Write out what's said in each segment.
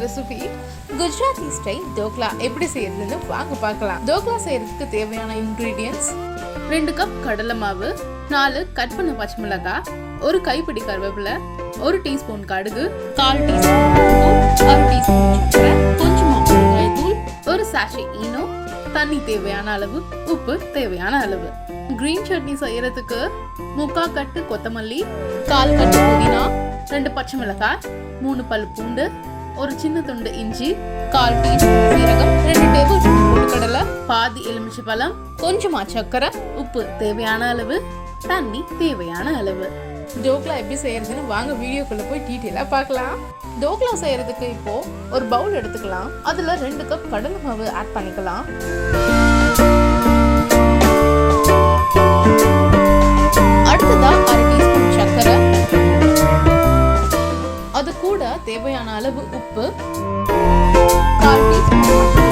Recipe Gujarati style dhokla எப்படி செய்யறதுன்னு வாங்க பார்க்கலாம். டோக்லா செய்யறதுக்கு தேவையான இன்கிரீடியன்ட்ஸ் 2 கப் கடலை மாவு, 4 கட் பண்ண பச்சை மிளகாய், 1 கைப்பிடி கருவேப்பிலை, 1 டீஸ்பூன் கடுகு, 1/4 டீஸ்பூன் தூள், 1 டீஸ்பூன் சர்க்கரை, கொஞ்சமா மிளகாய் தூள், 1 சாஷே ஈனோ, தண்ணி தேவையான அளவு, உப்பு தேவையான அளவு. கிரீன் சட்னி செய்யறதுக்கு 3/4 கட்டு கொத்தமல்லி, 1/4 கட்டு புதினா, 2 பச்சை மிளகாய், 3 பல் பூண்டு, 1 சின்ன துண்டு இஞ்சி, 1/4 டீஸ்பூன் சீரகம், 2 டேபிள் ஸ்பூன் பொட்டுக்கடலை, பாதி எலுமிச்சை பழம், கொஞ்சமா சர்க்கரை, உப்பு தேவையான அளவு, தண்ணி தேவையான அளவு. டோக்லா எப்படி செய்யறதுன்னு வாங்க வீடியோக்குள்ள போய் டீட்டெயிலா பார்க்கலாம். டோக்லா செய்யறதுக்கு இப்போ ஒரு பவுல் எடுத்துக்கலாம். அதுல 2 கப் கடலை மாவு ஆட் பண்ணிக்கலாம். அடுத்ததா 1/2 டீஸ்பூன் சர்க்கரை, அது கூட தேவையான அளவு உப்பு, 1/4 டீஸ்பூன்.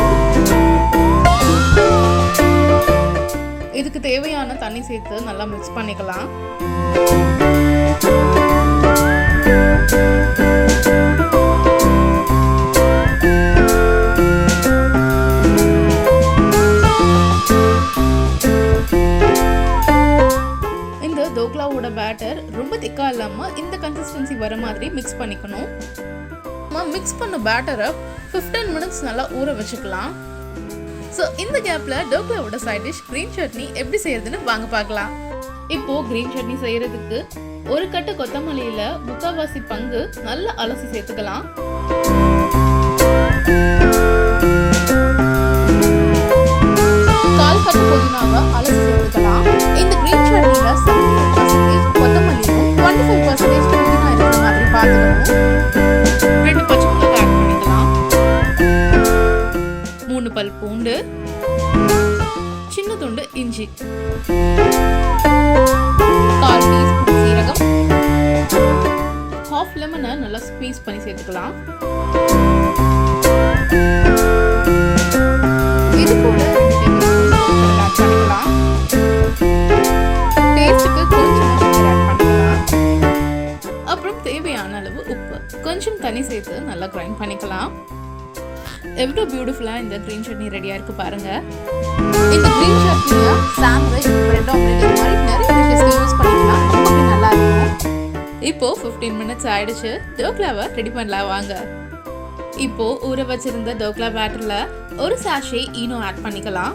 இதுக்கு தேவையான தண்ணி சேர்த்து நல்லா மிக்ஸ் பண்ணிக்கலாம். இந்த டோக்லாவோட பேட்டர் ரொம்ப திக்கா இல்லாம இந்த கன்சிஸ்டன்சி வர மாதிரி மிக்ஸ் பண்ணிக்கணும். மிக்ஸ் பண்ண பேட்டரை 15 மினிட்ஸ் நல்லா ஊற வச்சுக்கலாம். ஸோ இந்த கேப்ல டோக்லாவோட சைட் டிஷ் கிரீன் சட்னி எப்படி செய்யறதுன்னு வாங்க பார்க்கலாம். இப்போ கிரீன் சட்னி செய்யறதுக்கு 1 கட்டு கொத்தமல்லியில 3/4 பங்கு நல்லா அலசி சேர்த்துக்கலாம். 1/4 கட்டு புதினாவை அலசி சேர்த்துக்கலாம். இந்த கிரீன் சட்னியில 75% கொத்தமல்லியும் 25% புதினா இருக்கிற மாதிரி பார்த்துக்கணும். 2 பச்சை மிளகாய் ஆட் பண்ணிக்கலாம். 3 பல் பூண்டு, சின்ன துண்டு இஞ்சி, 1/4 டீஸ்பூன் சீரகம், 1/2 லெமனை நல்லா ஸ்க்வீஸ் பண்ணி சேர்த்துக்கலாம். இது கூட 2 டேபிள் ஸ்பூன் ஆட் பண்ணிக்கலாம். டேஸ்ட்டுக்கு கொஞ்சம் ஆட் பண்ணிக்கலாம். அப்புறம் தேவையான அளவு உப்பு, கொஞ்சம் தண்ணி சேர்த்து நல்லா கிரைண்ட் பண்ணிக்கலாம். எவ்வளோ பியூட்டிஃபுல்லாக இந்த கிரீன் சட்னி ரெடியாக இருக்கு பாருங்க. இந்த கிரீன் சட்னியை சாண்ட்விச், பிரெட் ஆம்லெட் இந்த மாதிரி நிறைய டிஷ்ஷஸ்க்கு யூஸ் பண்ணிக்கலாம். ரொம்ப நல்லா இருக்கும். இப்போ 15 மினிட்ஸ் ஆயிடுச்சு. டோக்லாவை ரெடி பண்ணலாம் வாங்க. இப்போ ஊற வச்சிருந்த டோக்லா பேட்டர்ல 1 சாஷே ஈனோ ஆட் பண்ணிக்கலாம்.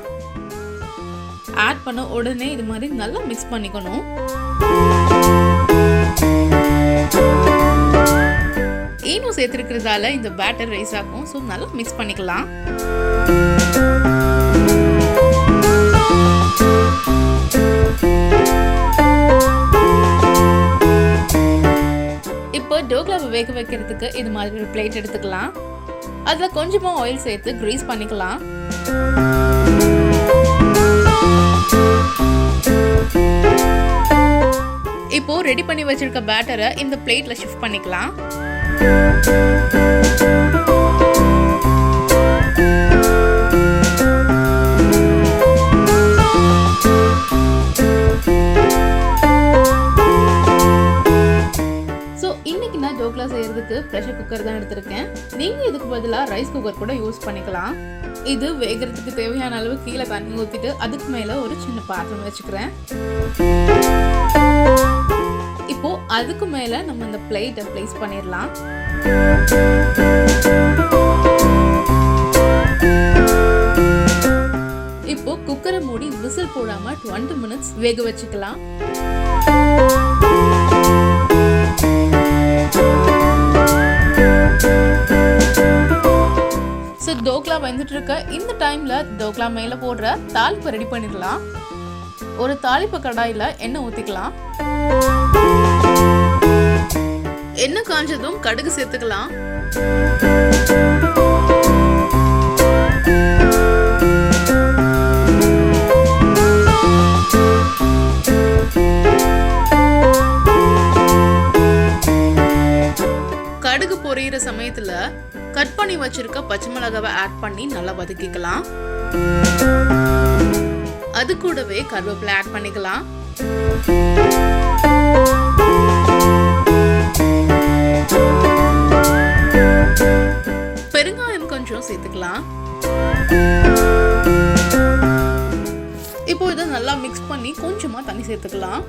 ஆட் பண்ண உடனே இது மாதிரி நல்லா மிக்ஸ் பண்ணிக்கணும். ஈனோ சேர்த்துருக்கிறதால இந்த பேட்டர் ரைஸ் ஆகும். ஸோ நல்லா மிக்ஸ் பண்ணிக்கலாம். இப்போ டோக்லாவை வேக வைக்கிறதுக்கு இது மாதிரி ஒரு பிளேட் எடுத்துக்கலாம். அதில் கொஞ்சமா ஆயில் சேர்த்து கிரீஸ் பண்ணிக்கலாம். இப்போ ரெடி பண்ணி வச்சிருக்க பேட்டரை இந்த பிளேட்ல ஷிஃப்ட் பண்ணிக்கலாம். டோக்லா செய்யறதுக்கு ப்ரெஷர் குக்கர் தான் எடுத்திருக்கேன். நீங்க இதுக்கு பதிலா ரைஸ் குக்கர் கூட யூஸ் பண்ணிக்கலாம். இது வேகிறதுக்கு தேவையான அளவு கீழே தண்ணி ஊத்திட்டு அதுக்கு மேல ஒரு சின்ன பாத்திரம் வச்சுக்கிறேன். இப்போ அதுக்கு மேல நம்ம இந்த பிளேட்டை பிளேஸ் பண்ணிடலாம். இப்போ குக்கரை மூடி விசில் போடாம 20 மினிட்ஸ் வேக வச்சுக்கலாம். டோக்லா வந்துட்டு இருக்க இந்த டைம்ல டோக்லா மேல போடுற தாளிப்பு ரெடி பண்ணிடலாம். ஒரு தாளிப்பு கடாயில எண்ணெய் ஊத்திக்கலாம். எண்ணெய் காஞ்சதும் கடுகு சேர்த்துக்கலாம். கடுகு பொரியிற சமயத்துல கட் பண்ணி வச்சிருக்க பச்சை மிளகாவை ஆட் பண்ணி நல்லா வதக்கிக்கலாம். அது கூடவே கருவேப்பிலை ஆட் பண்ணிக்கலாம். கொஞ்சம் சேர்த்துக்கலாம். இப்போ இதை நல்லா மிக்ஸ் பண்ணி கொஞ்சமா தண்ணி சேர்த்துக்கலாம்.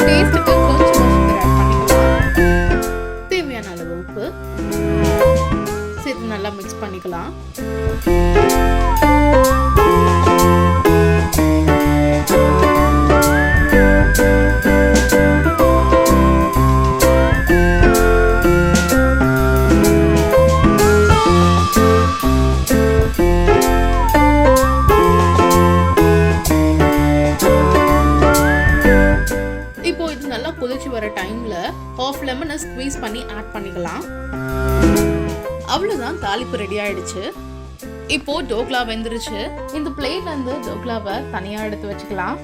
டேஸ்ட்டுக்கு கொஞ்சமா சுகர் ஆட் பண்ணிக்கலாம். தேவையான அளவு உப்பு சேர்த்து நல்லா மிக்ஸ் பண்ணிக்கலாம். இப்போ இது நல்லா கொதிச்சு வர டைம்ல half லெமனை ஸ்க்வீஸ் பண்ணி ஆட் பண்ணிக்கலாம். அவ்வளவுதான், தாளிப்பு ரெடி ஆயிடுச்சு. இப்போ டோக்லா வெந்துருச்சு. இந்த பிளேட்ல இருந்து டோக்லாவை தனியா எடுத்து வச்சுக்கலாம்.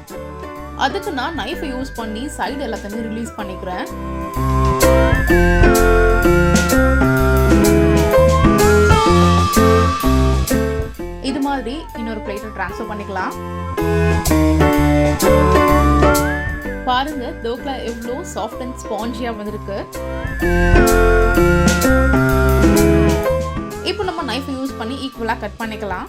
அதுக்கு நான் நைஃப் யூஸ் பண்ணி சைடு எல்லாத்தையுமே ரிலீஸ் பண்ணிக்கிறேன். இது மாதிரி இன்னொரு பிளேட்டை ட்ரான்ஸ்ஃபர் பண்ணிக்கலாம். பாருங்க, டோக்லா எவ்வளோ சாஃப்ட் அண்ட் ஸ்பாஞ்சியா வந்திருக்கு. இப்போ நம்ம நைஃப் யூஸ் பண்ணி ஈக்குவலா கட் பண்ணிக்கலாம்.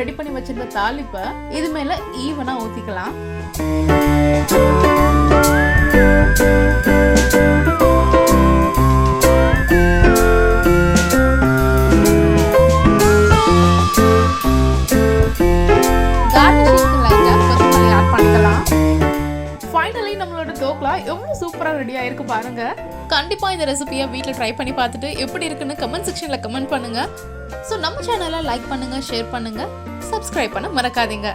ரெடி பண்ணி வச்சிருந்த தாளிப்பை இது மேல ஈவனா ஊத்திக்கலாம். கார்னிஷிங்க்கு லைட்டா கொத்தமல்லி ஆட் பண்ணிக்கலாம். ஃபைனலி நம்மளோட டோக்லா எவ்வளவு சூப்பரா ரெடி ஆயிருக்கு பாருங்க. கண்டிப்பா இந்த ரெசிபியை வீட்டில் ட்ரை பண்ணி பார்த்துட்டு எப்படி இருக்குன்னு கமெண்ட் செக்ஷன்ல கமெண்ட் பண்ணுங்க. ஸோ நம்ம சேனலை லைக் பண்ணுங்க, ஷேர் பண்ணுங்க, சப்ஸ்கிரைப் பண்ண மறக்காதீங்க.